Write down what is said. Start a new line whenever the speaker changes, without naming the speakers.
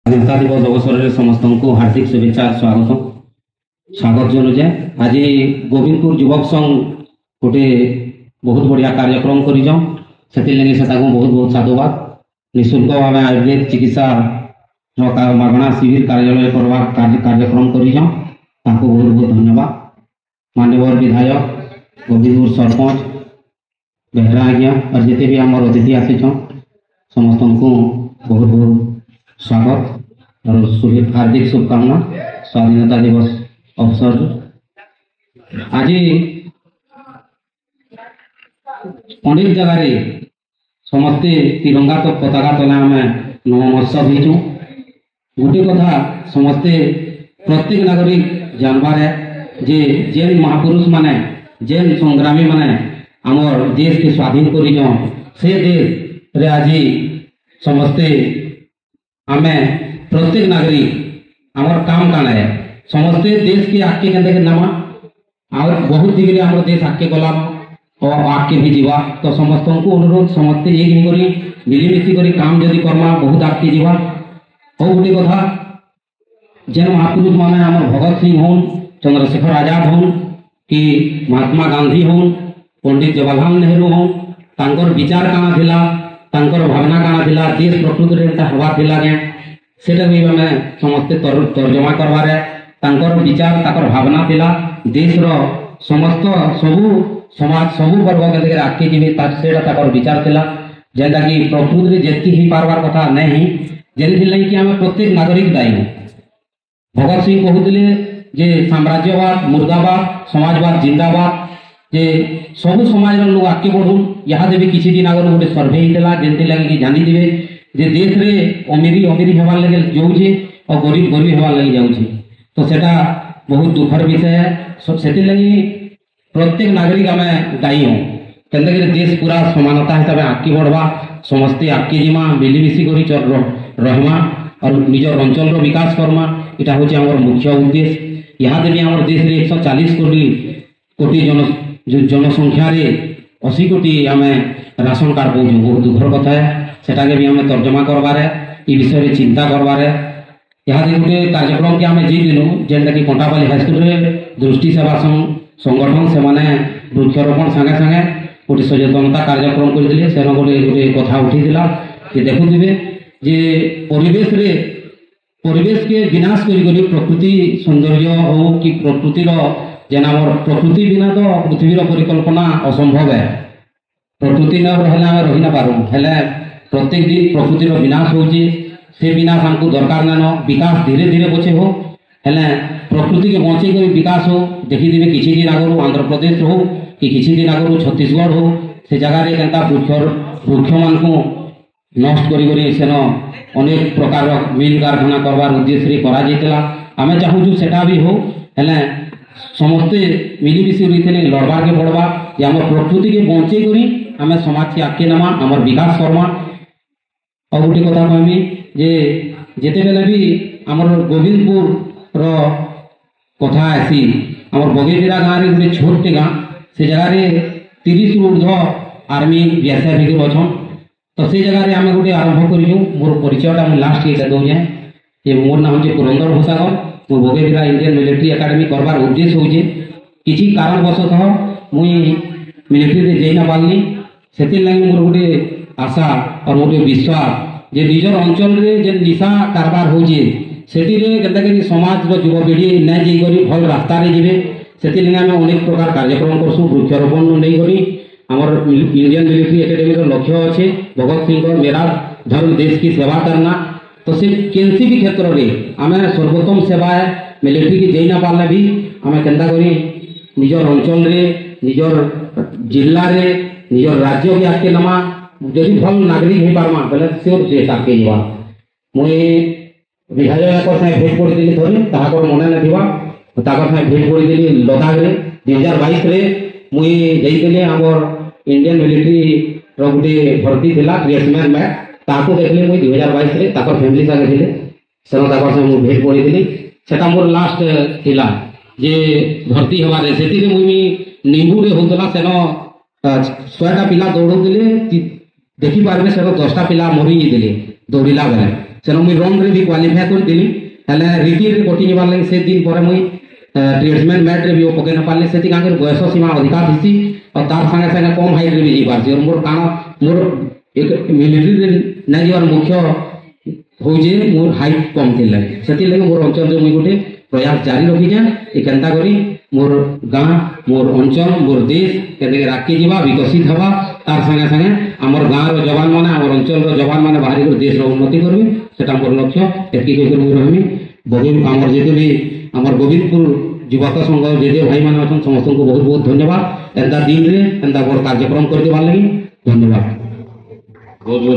ସ୍ୱାଧୀନତା ଦିବସ ଅବସରରେ ସମସ୍ତଙ୍କୁ ହାର୍ଦ୍ଦିକ ଶୁଭେଚ୍ଛା ସ୍ୱାଗତ ଜଣାଉଛେ। ଆଜି ଗୋବିନ୍ଦପୁର ଯୁବକ ସଂଘ ଗୋଟେ ବହୁତ ବଢ଼ିଆ କାର୍ଯ୍ୟକ୍ରମ କରିଛନ୍, ସେଥିଲାଗି ସେଟାକୁ ବହୁତ ବହୁତ ସାଧୁବାଦ। ନିଃଶୁଳ୍କ ଭାବେ ଆୟୁର୍ବେଦ ଚିକିତ୍ସା ମାଗଣା ଶିବିର କାର୍ଯ୍ୟାଳୟ କରିବା କାର୍ଯ୍ୟକ୍ରମ କରିଛନ୍, ତାଙ୍କୁ ବହୁତ ବହୁତ ଧନ୍ୟବାଦ। ମାନ୍ୟବର ବିଧାୟକ, ଗୋବିନ୍ଦପୁର ସରପଞ୍ଚ, ବେହେରା ଆଜ୍ଞା ଆଉ ଯେତେ ବି ଆମର ଅତିଥି ଆସିଛନ୍ ସମସ୍ତଙ୍କୁ ବହୁତ ବହୁତ स्वागत और हार्दिक शुभकामना स्वाधीनता दिवस अवसर। आज अनेक जगह समस्ते तिरंगा तो पताका तले आम नवमहोत्सव हो गोटे कथा समस्ते प्रत्येक नागरिक जानवर है जे जेन महापुरुष माने जेन संग्रामी माने आमर देश के स्वाधीन कर से देश रे आज समस्ते आमे प्रत्येक नागरिक आमर काम काना है समस्ते देश के आगे के नामा और बहुत डिग्री आम देश आगे गला और आगे भी जीवा तो समस्त को अनुरोध समस्ते एक करी मिलीमिशी करी काम जदि करमा बहुत आगे जीवा। और गोटे कथा जेन महापुरुष माने आमर भगत सिंह होन, चंद्रशेखर आजाद होन कि महात्मा गांधी होन, पंडित जवाहरलाल नेहरू होन, तांकर विचार काना थिला, तांकर भावना काना थिला, देश प्रकृति रे हवा थिला के सेटा भी हमें समस्ते तर्जमा करवार तांकर विचार ताकर भावना थिला देश रो समस्त सबु समाज सबु वर्ग के आगे जीवे सेटा ताकर विचार थिला जेंदा कि प्रकृति रे जेति ही पारबार कथा नहीं जेति लई कि हमें प्रत्येक नागरिक दायी। भगत सिंह कहूतिले जे साम्राज्यवाद मुर्दाबाद समाजवाद जिंदाबाद जे सबु समाज लोग आगे बढ़ू। यहाँ भी किसी दिन आगे गोटे सर्भे होता जेमती लगे कि जानी दिवे जे देश रे अमीरी अमीरी होवार लगे जाऊे और गरीब गरीब होवार लगे जाऊे तो सेटा बहुत दुखर विषय है। से लगी प्रत्येक नागरिक आम दायी हूँ केनता देश पूरा समानता हिसाब से आगे बढ़वा समस्ते आगे जीमा मिलीमिशी कर रहमा और निजर अंचल विकास करमा यहाँ हूँ आम मुख्य उद्देश्य। यहाँ भी आम देश में 140 कोटी जनसंख्या 80 कोटी आम राशन कार्ड पाऊँ बहुत दुखर कथा है सेटा के भी हमें तर्जमा करवार ये विषय में चिंता करवार। यहाँ गोटे कार्यक्रम के आम जीलु जेनटा कि कंटापाली हाईस्कल दृष्टि सेवा संगठन से माने वृक्षरोपण संगे संगे गोटे सचेतनता कार्यक्रम करते गोटे गोटे कथा उठी देखुवे जे परिवेश के विनाश करी प्रकृति सौंदर्य हो कि प्रकृतिर जेन आम प्रकृति बिना तो पृथ्वीर परिकल्पना असंभव है। प्रकृति न रही आम रही ना पारूँ हेले प्रत्येक दिन प्रकृतिर विनाश होची से विनाश हमको दरकार न विकास धीरे धीरे पछे हो हेले प्रकृति के बचे कर विकास हो। देखिए किसी दिन आगु आंध्र प्रदेश हो कि किसी दिन आगु छत्तीसगढ़ हो से जगार केनता वृक्ष मान को नष्ट करी सेन अनेक प्रकार मिल कारखाना करवार उद्देश्य करा आम चाहूँ सेटा भी हो हेले समस्ते मिलीमिशी लड़बार के पड़वा कि आम प्रकृति के बचे करी आम समाज के आगे नमा आम विकास करमा। और गोटे कथा कहमी जे जेते बेले भी आमर गोविंदपुर कथा आसी आमर बगेबिरा गाँव में गोटे छोटे गाँ से जगह 30 ऊर्ध्व आर्मी बीएसएफ अच्छन तो से जगह आम गोटे आरंभ करूँ मोर परिचयटा मुझे लास्ट ये दौजे ये मोर नाम हूँ पुरंदर भूसागर मु बगेबिरा इंडियन मिलिट्री एकेडमी करवार उद्देश्य हूँ किसी कारणवशतः मुई मिलिट्री रे जाई ना पारली से लगे मोर गोटे आशा और गोटे विश्वास जे निजर अंचल रे जे निशा कारबार होजे सेति रे केनता कि समाज रो युवपीढ़ी न जाई करी भल रास्ता रे जिवे सेति लगे आम अनेक प्रकार कार्यक्रम करसु वृक्षरोपण नहीं करी आमर इंडियन मिलिट्री एकेडमी रो लक्ष्य अच्छे भगत सिंह मेरा धर्म देश की सेवा करना तो से केनसी भी क्षेत्र रे आम सर्वोत्तम सेवा है मिलिट्री की जाई ना पारले भी आम केनता करी निजर अंचल रे निजर जिला रे निजर राज्य के आगे नमा जदि भल नागरिक हो पार्मा बेले सियोर देश आगे जावा। मुई विधायक साथ भेट पड़ी थोड़ी ताकर मने ना भेट पड़ी लद्दाख रे 2022 रे मुई जाइए आमर इंडियन मिलिट्री गोटे भर्ती थिला क्रिएटमैन मैट ताको देखले मुई 2022 रे ताकर फैमिली सागे थिले सेनो ताकर से मु भेट पड़ी सेटा मोर लास्ट थिला जे भर्ती हमारे सेति रे मुई निंबू रे होतला सेनो 100टा पिला दौड़ुले देखी पारे से 10टा पिला मरी दौड़ला बेले सेन मुई रन रे भी क्वालिफाई कर दिली हेले रीति रे कटि जबार लगे से दिन पर मुई ट्रेड्समैन मैट रे भी पके न पाले से गांगे बयस सीमा अधिका थी और तार संगे संगे कम हाइट रे भी जी पारछि और मोर काण मोर एक मिलिट्री रे नै जीवार मुख्य हो जे मोर हाइट कम थिला सेति लगे मोर अंचल रे मुई गोटे प्रयास जारी रखी जाए ए केनता करी मोर गाँ मोर अंचल मोर देश केने राखी जीवा विकसित हवा तार संगे संगे हमर गाँ रो जवान माने हमर अंचल रो जवान माने बाहरी कर देश रो उन्नति करबे सेटा मोर लक्ष्य एतकी कहि कर रहमी बगिन हमर जेते भी हमर गोविंदपुर युवक संघ जे भाई माने अछन समस्त को बहुत बहुत धन्यवाद एंदा दिन रे एंदा बड़ कार्यक्रम कर देबार लागि धन्यवाद बहुत बहुत